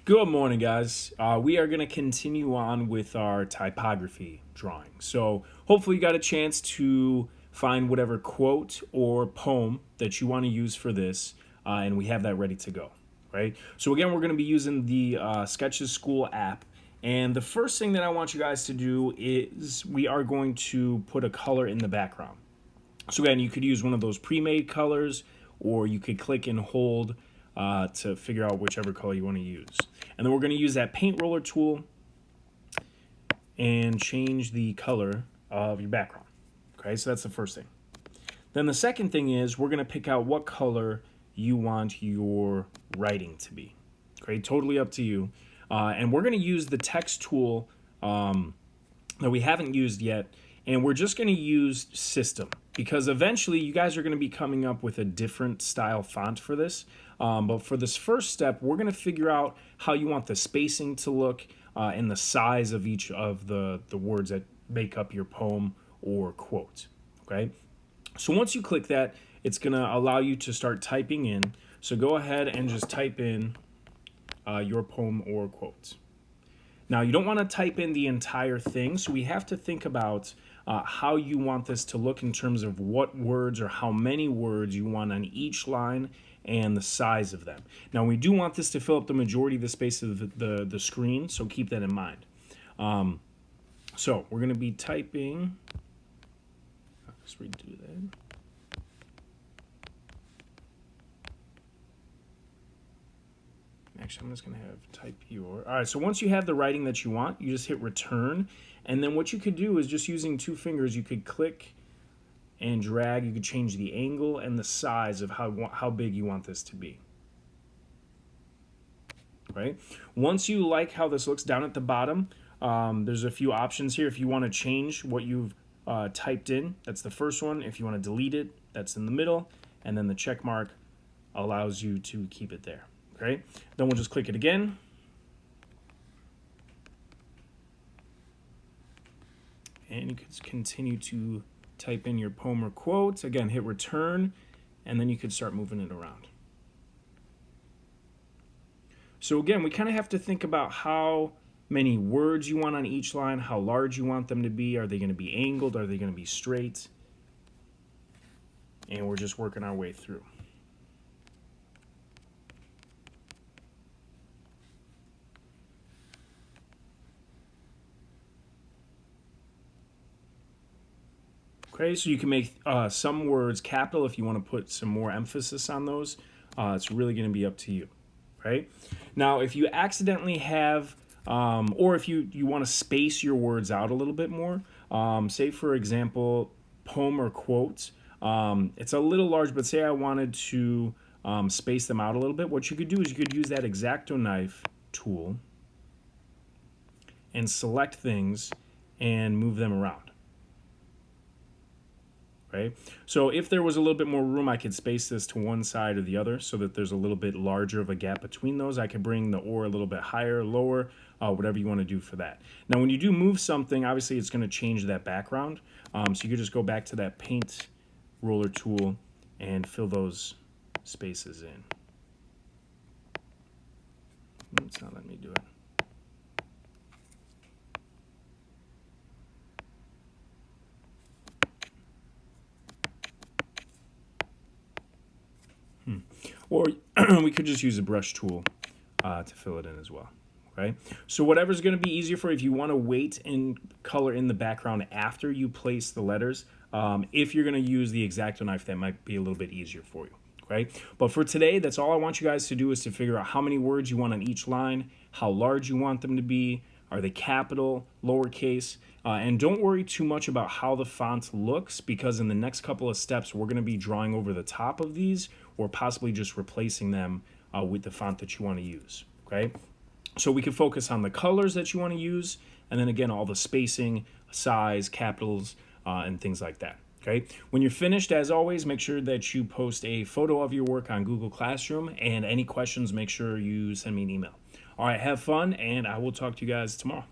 Good morning, guys. We are going to continue on with our typography drawing. So hopefully you got a chance to find whatever quote or poem that you want to use for this, and we have that ready to go, right? So again, we're going to be using the Sketches School app. And the first thing that I want you guys to do is we are going to put a color in the background. So again, you could use one of those pre-made colors, or you could click and hold to figure out whichever color you want to use. And then we're going to use that paint roller tool and change the color of your background. Okay, so that's the first thing. Then the second thing is we're going to pick out what color you want your writing to be. Okay, totally up to you. And we're going to use the text tool that we haven't used yet, and we're just going to use system, because eventually you guys are going to be coming up with a different style font for this. But for this first step, we're going to figure out how you want the spacing to look and the size of each of the words that make up your poem or quote. Okay, so once you click that, it's going to allow you to start typing in. So go ahead and just type in your poem or quote. Now, you don't want to type in the entire thing, so we have to think about how you want this to look in terms of what words or how many words you want on each line and the size of them. Now, we do want this to fill up the majority of the space of the screen, so keep that in mind. So we're going to be typing. Let's redo that. Actually, I'm just going to have type your. All right, so once you have the writing that you want, you just hit return. And then what you could do is just using two fingers, you could click and drag. You could change the angle and the size of how big you want this to be. Right? Once you like how this looks down at the bottom, there's a few options here. If you want to change what you've typed in, that's the first one. If you want to delete it, that's in the middle. And then the check mark allows you to keep it there. Okay? Then we'll just click it again. And you can continue to type in your poem or quote. Again, hit return, and then you could start moving it around. So again, we kind of have to think about how many words you want on each line, how large you want them to be. Are they going to be angled? Are they going to be straight? And we're just working our way through. Okay, so you can make some words capital if you want to put some more emphasis on those. It's really going to be up to you, right? Now, if you accidentally have, or if you want to space your words out a little bit more, say, for example, poem or quote, it's a little large, but say I wanted to space them out a little bit, what you could do is you could use that X-Acto knife tool and select things and move them around. Right? So if there was a little bit more room, I could space this to one side or the other so that there's a little bit larger of a gap between those. I could bring the or a little bit higher, lower, whatever you want to do for that. Now, when you do move something, obviously it's going to change that background. So you could just go back to that paint roller tool and fill those spaces in. It's not letting me do it. Or we could just use a brush tool to fill it in as well. Okay? So whatever's going to be easier for you. If you want to wait and color in the background after you place the letters, if you're going to use the X-Acto knife, that might be a little bit easier for you. Okay? But for today, that's all I want you guys to do is to figure out how many words you want on each line, how large you want them to be, are they capital, lowercase, and don't worry too much about how the font looks, because in the next couple of steps, we're going to be drawing over the top of these or possibly just replacing them with the font that you want to use, okay? So we can focus on the colors that you want to use, and then again, all the spacing, size, capitals, and things like that, okay? When you're finished, as always, make sure that you post a photo of your work on Google Classroom, and any questions, make sure you send me an email. All right, have fun, and I will talk to you guys tomorrow.